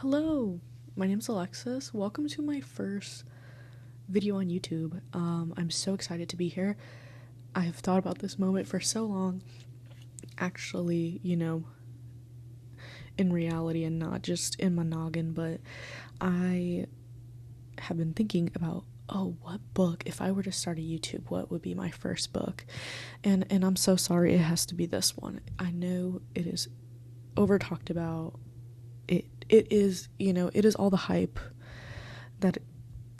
Hello, my name's Alexis. Welcome to my first video on YouTube. I'm so excited to be here. I have thought about this moment for so long. Actually, in reality and not just in my noggin, but I have been thinking about, what book, if I were to start a YouTube, what would be my first book? And I'm so sorry it has to be this one. I know it is over talked about. It is, it is all the hype that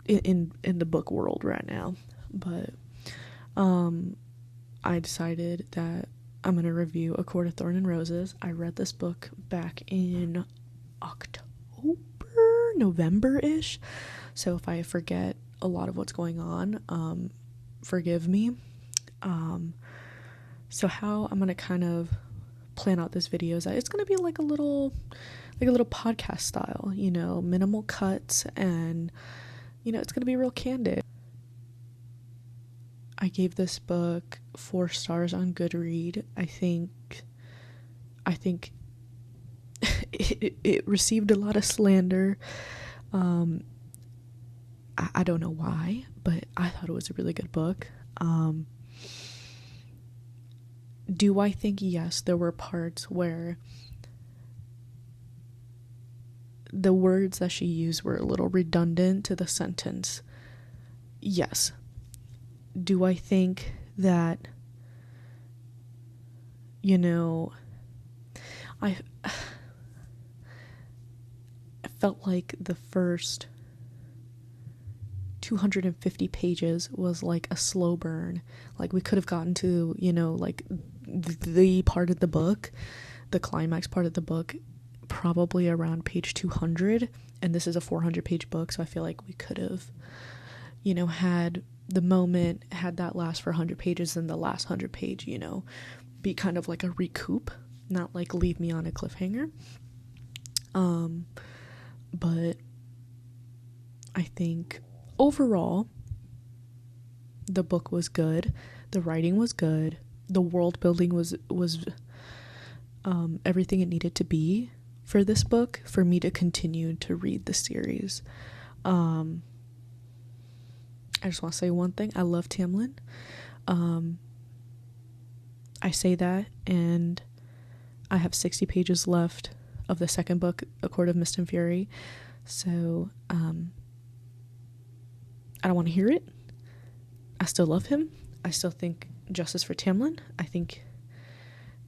in the book world right now. But I decided that I'm going to review A Court of Thorn and Roses. I read this book back in November-ish. So if I forget a lot of what's going on, forgive me. So how I'm going to kind of plan out this video is that it's going to be like a little podcast style, minimal cuts, and it's going to be real candid. I gave this book 4 stars on Goodreads. I think it received a lot of slander. I don't know why, but I thought it was a really good book. Do I think, yes, there were parts where the words that she used were a little redundant to the sentence? Yes. Do I think that, I felt like the first 250 pages was like a slow burn. Like, we could have gotten to, like the part of the book, the climax part of the book, probably around page 200, and this is a 400-page book, so I feel like we could have, had the moment, had that last for 100 pages, and the last 100 page, be kind of like a recoup, not like leave me on a cliffhanger. But I think overall the book was good, the writing was good, the world building was everything it needed to be for this book for me to continue to read the series. I just want to say one thing. I love Tamlin. I say that, and I have 60 pages left of the second book, A Court of Mist and Fury. So, I don't want to hear it. I still love him. I still think justice for Tamlin. I think,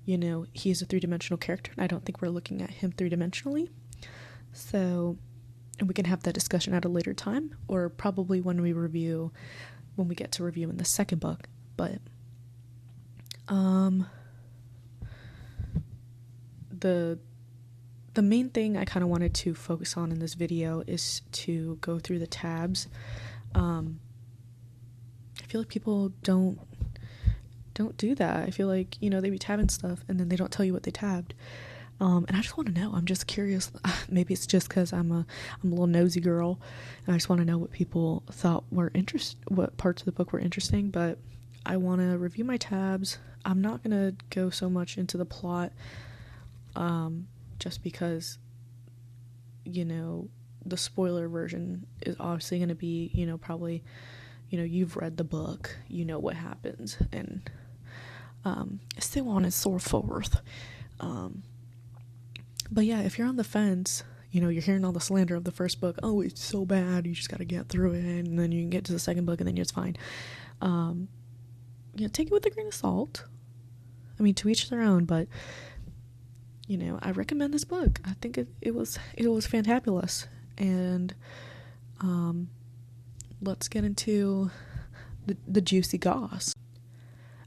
he is a 3-dimensional character, and I don't think we're looking at him 3-dimensionally. So, and we can have that discussion at a later time, or probably when we get to reviewing the second book. But, the main thing I kind of wanted to focus on in this video is to go through the tabs. I feel like people don't do that. I feel like, they be tabbing stuff and then they don't tell you what they tabbed. And I just want to know. I'm just curious. Maybe it's just because I'm a little nosy girl, and I just want to know what people thought what parts of the book were interesting. But I want to review my tabs. I'm not gonna go so much into the plot, just because, the spoiler version is obviously gonna be, probably, you've read the book, what happens, and so on and so forth. But yeah, if you're on the fence, you're hearing all the slander of the first book, oh, it's so bad, you just gotta get through it, and then you can get to the second book, and then it's fine. Take it with a grain of salt. I mean, to each their own, but, I recommend this book. I think it was fantabulous. And, let's get into the juicy goss.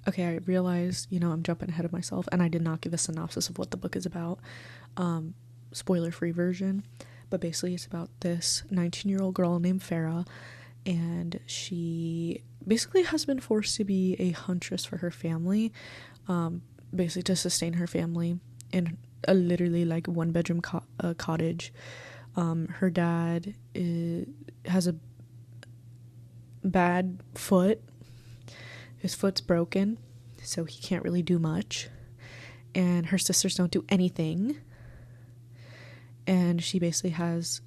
Okay, I realized, I'm jumping ahead of myself, and I did not give a synopsis of what the book is about. Spoiler-free version. But basically, it's about this 19-year-old girl named Farah, and she basically has been forced to be a huntress for her family, basically to sustain her family in a literally like 1-bedroom cottage. Her dad has a bad foot. His foot's broken, so he can't really do much. And her sisters don't do anything. and she basically has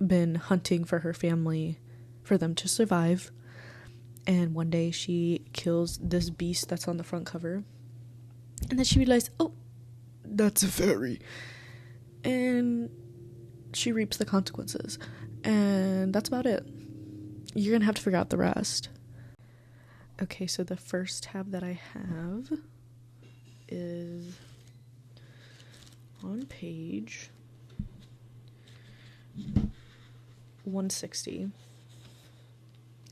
been hunting for her family for them to survive. And one day she kills this beast that's on the front cover, and then she realized, oh, that's a fairy, and she reaps the consequences. And that's about it. You're gonna have to figure out the rest. Okay, so the first tab that I have is on page 160.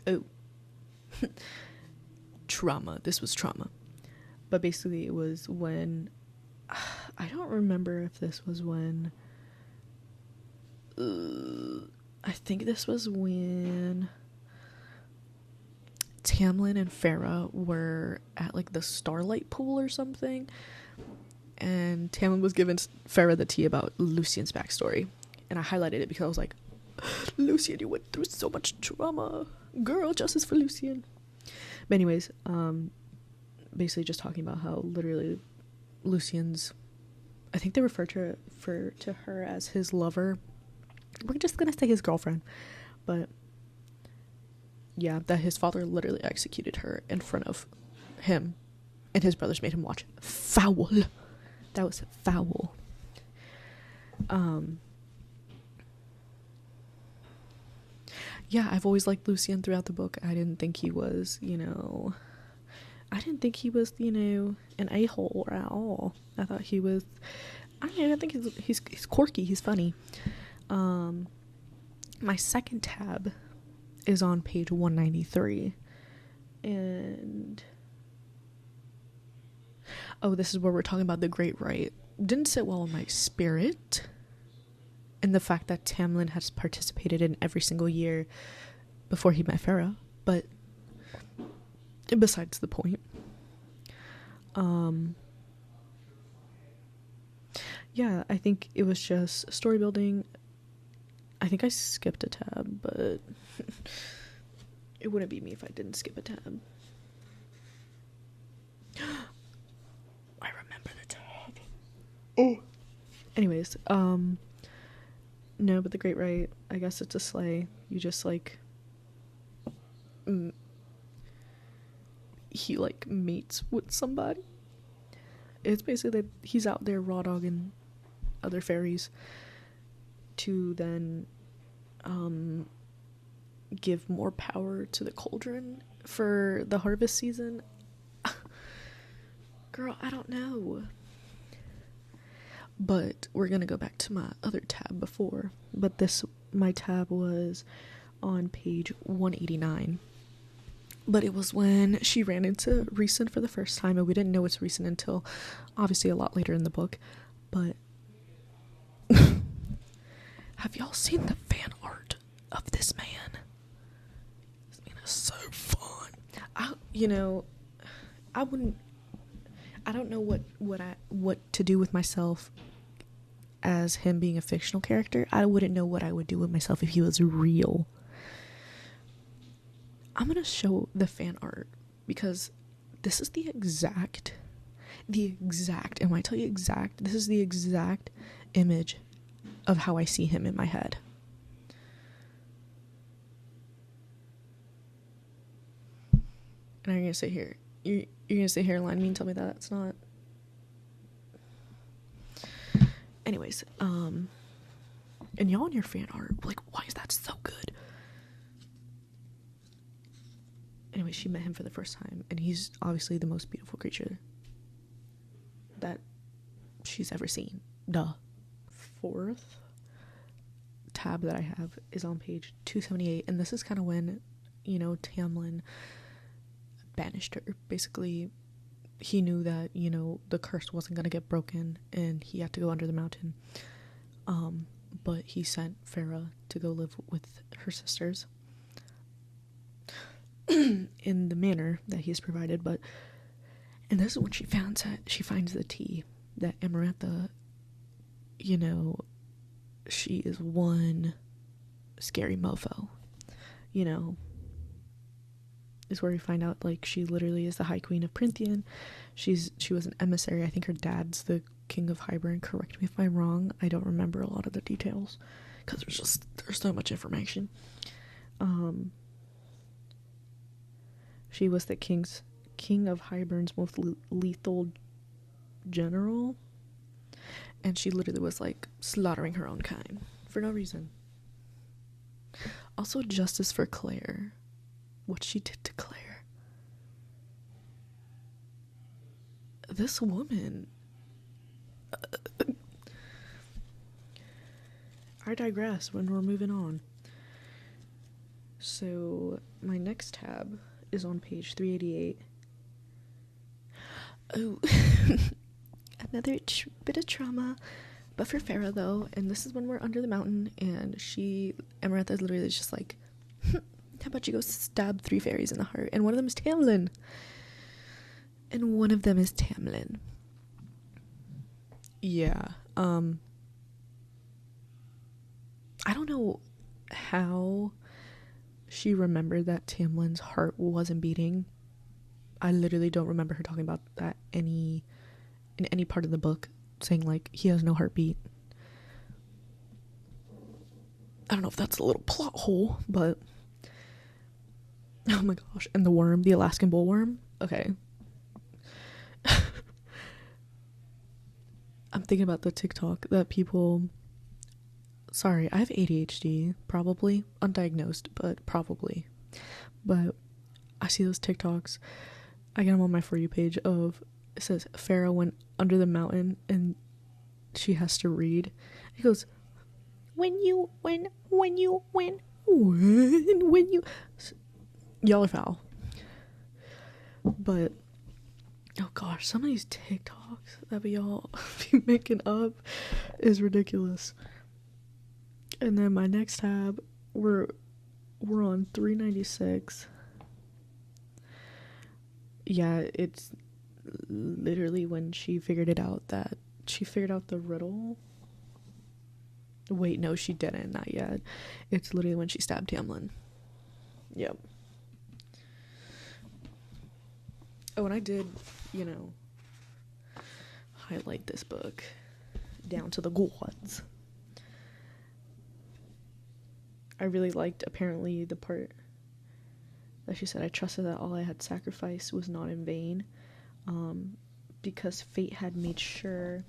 Oh. Trauma. This was trauma. But basically it was when, I don't remember if this was when, I think this was when Tamlin and Farah were at like the Starlight Pool or something, and Tamlin was giving Farah the tea about Lucien's backstory, and I highlighted it because I was like, Lucien, you went through so much trauma, girl, justice for Lucien. But anyways, basically just talking about how literally Lucien's, I think they refer to her as his lover. We're just gonna say his girlfriend, but yeah, that his father literally executed her in front of him, and his brothers made him watch. Foul. That was foul. Yeah, I've always liked Lucien throughout the book. I didn't think he was, an a-hole at all. I thought he was, I think he's quirky, he's funny. My second tab is on page 193, and this is where we're talking about the Great Rite. Didn't sit well in my spirit, and the fact that Tamlin has participated in every single year before he met Farah, but besides the point. Yeah, I think it was just story building. I think I skipped a tab, but it wouldn't be me if I didn't skip a tab. I remember the tab. Oh. Anyways, no, but the Great Rite, I guess it's a sleigh. You just he mates with somebody. It's basically that he's out there raw dogging other fairies to then give more power to the cauldron for the harvest season. Girl, I don't know. But we're gonna go back to my other tab before. But my tab was on page 189. But it was when she ran into Rhysand for the first time, and we didn't know it's Rhysand until obviously a lot later in the book. But have y'all seen the fan art of this man? This man is so fun. I don't know what to do with myself as him being a fictional character. I wouldn't know what I would do with myself if he was real. I'm gonna show the fan art because this is the exact, and when I tell you exact, this is the exact image of how I see him in my head. And you're gonna sit here. You're gonna sit here and lie to me and tell me that that's not. Anyways, and y'all in your fan art, why is that so good? Anyway, she met him for the first time, and he's obviously the most beautiful creature that she's ever seen. Duh. Fourth tab that I have is on page 278, and this is kind of when, Tamlin banished her. Basically, he knew that, the curse wasn't going to get broken, and he had to go under the mountain. But he sent Farah to go live with her sisters in the manner that he has provided. And this is when she finds the tea that Amarantha, she is one scary mofo, is where we find out she literally is the High Queen of Prynthian. She was an emissary. I think her dad's the King of Hybern. Correct me if I'm wrong. I don't remember a lot of the details because there's so much information. She was the King of Hybern's most lethal general, and she literally was like slaughtering her own kind for no reason. Also, justice for Claire. What she did to Claire. This woman. I digress when we're moving on. So, my next tab is on page 388. Oh, another bit of trauma, but for Farah though, and this is when we're under the mountain, and Amarantha is literally just like, how about you go stab 3 fairies in the heart, and one of them is Tamlin. Yeah, I don't know how she remembered that Tamlin's heart wasn't beating. I literally don't remember her talking about that in any part of the book, saying like he has no heartbeat. I don't know if that's a little plot hole, but oh my gosh. And the worm, the Alaskan bullworm. Okay. I'm thinking about the TikTok that people, sorry, I have ADHD, probably undiagnosed, but probably. But I see those TikToks. I get them on my For You page of, it says Farah went under the mountain and she has to read. He goes, when you y'all are foul. But oh gosh, some of these TikToks that we all be making up is ridiculous. And then my next tab, we're on 396. Yeah, it's literally when she figured it out, that she figured out the riddle. Wait, no, she didn't, not yet. It's literally when she stabbed Tamlin. Yep. Oh, and I did, highlight this book down to the gods. I really liked, apparently, the part that she said, I trusted that all I had sacrificed was not in vain, because fate had made sure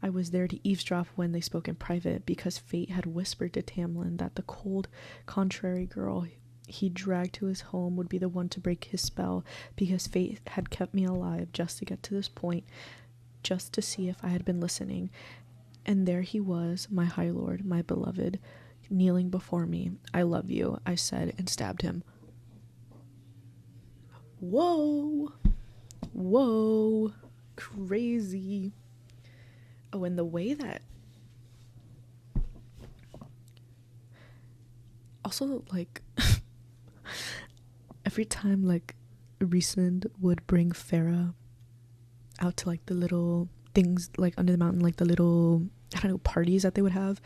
I was there to eavesdrop when they spoke in private, because fate had whispered to Tamlin that the cold, contrary girl he dragged to his home would be the one to break his spell, because fate had kept me alive just to get to this point, just to see if I had been listening. And there he was, my high lord, my beloved, kneeling before me. I love you, I said, and stabbed him. Whoa, crazy. Oh, and the way that also, like, every time, like, Rhysand would bring Farah out to, like, the little things, like, under the mountain, like, the little, I don't know, parties that they would have,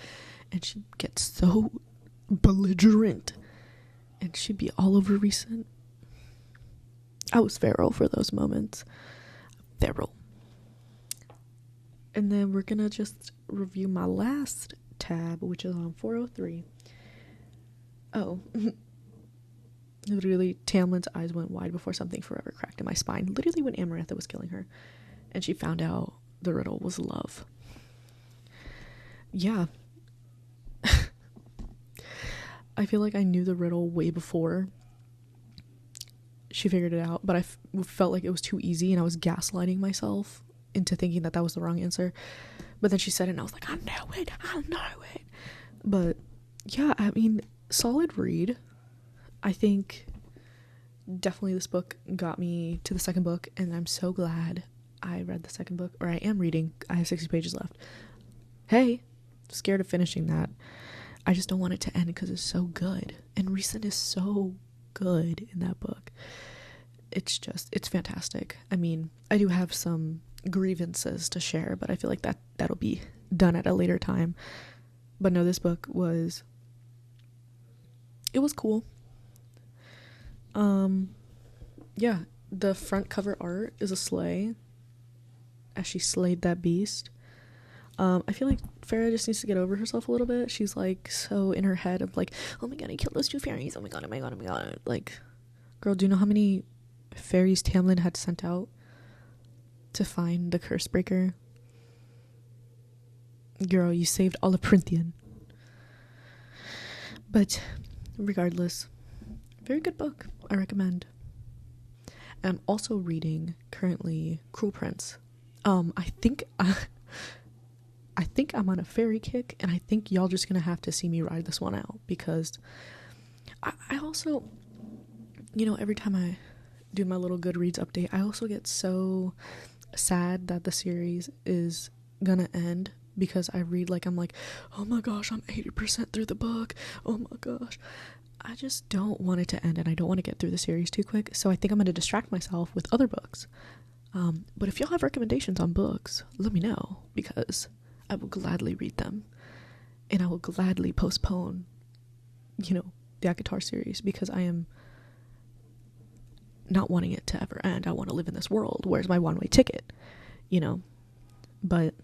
and she'd get so belligerent, and she'd be all over Rhysand. I was feral for those moments. Feral. And then we're gonna just review my last tab, which is on 403. Oh. Literally, Tamlin's eyes went wide before something forever cracked in my spine. Literally when Amarantha was killing her. And she found out the riddle was love. Yeah. I feel like I knew the riddle way before she figured it out, but I felt like it was too easy, and I was gaslighting myself into thinking that was the wrong answer. But then she said it, and I was like, I know it. But yeah, I mean, solid read. I think definitely this book got me to the second book, and I'm so glad I read the second book, or I am reading. I have 60 pages left. Hey, scared of finishing that. I just don't want it to end because it's so good, and Rhysand is so good in that book. It's fantastic. I mean, I do have some grievances to share, but I feel like that'll be done at a later time. But no, this book was cool. Yeah, the front cover art is a sleigh. as she slayed that beast. I feel like Farrah just needs to get over herself a little bit. She's like so in her head of like, oh my god, I killed those 2 fairies. Oh my god, oh my god, oh my god. Like, girl, do you know how many fairies Tamlin had sent out to find the curse breaker? Girl, you saved all of Prynthian. But regardless, very good book. I recommend. I'm also reading currently Cruel Prince. I think I'm on a fairy kick, and I think y'all just gonna have to see me ride this one out, because I also, you know, every time I do my little Goodreads update, I also get so sad that the series is gonna end, because I read like, I'm like, oh my gosh, I'm 80% through the book, oh my gosh. I just don't want it to end, and I don't want to get through the series too quick, so I think I'm going to distract myself with other books. But if y'all have recommendations on books, let me know, because I will gladly read them, and I will gladly postpone, you know, the ACOTAR series, because I am not wanting it to ever end. I want to live in this world. Where's my one-way ticket? You know? But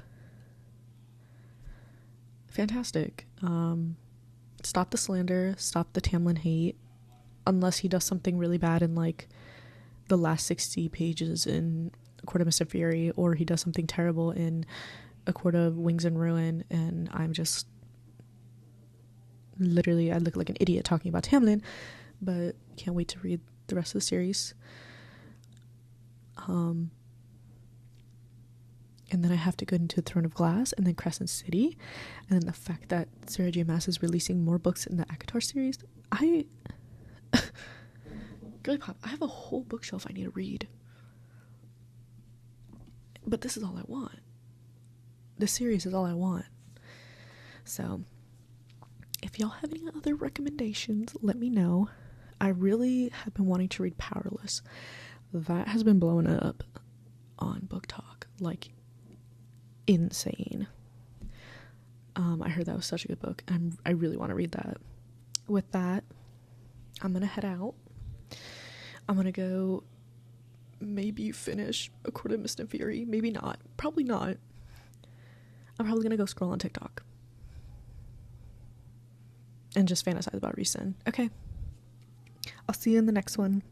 fantastic. Stop the slander, stop the Tamlin hate, unless he does something really bad in like the last 60 pages in A Court of Mist and Fury, or he does something terrible in A Court of Wings and Ruin, and I'm just literally, I look like an idiot talking about Tamlin, but can't wait to read the rest of the series. And then I have to go into Throne of Glass, and then Crescent City, and then the fact that Sarah J. Maas is releasing more books in the ACOTAR series. Girly pop, I have a whole bookshelf I need to read. But this is all I want. This series is all I want. So, if y'all have any other recommendations, let me know. I really have been wanting to read Powerless. That has been blowing up on Book Talk, like insane. I heard that was such a good book, and I really want to read that. With that, I'm gonna head out. I'm gonna go maybe finish A Court of Mist and Fury. Maybe not. Probably not. I'm probably gonna go scroll on TikTok and just fantasize about Rhysand. Okay. I'll see you in the next one.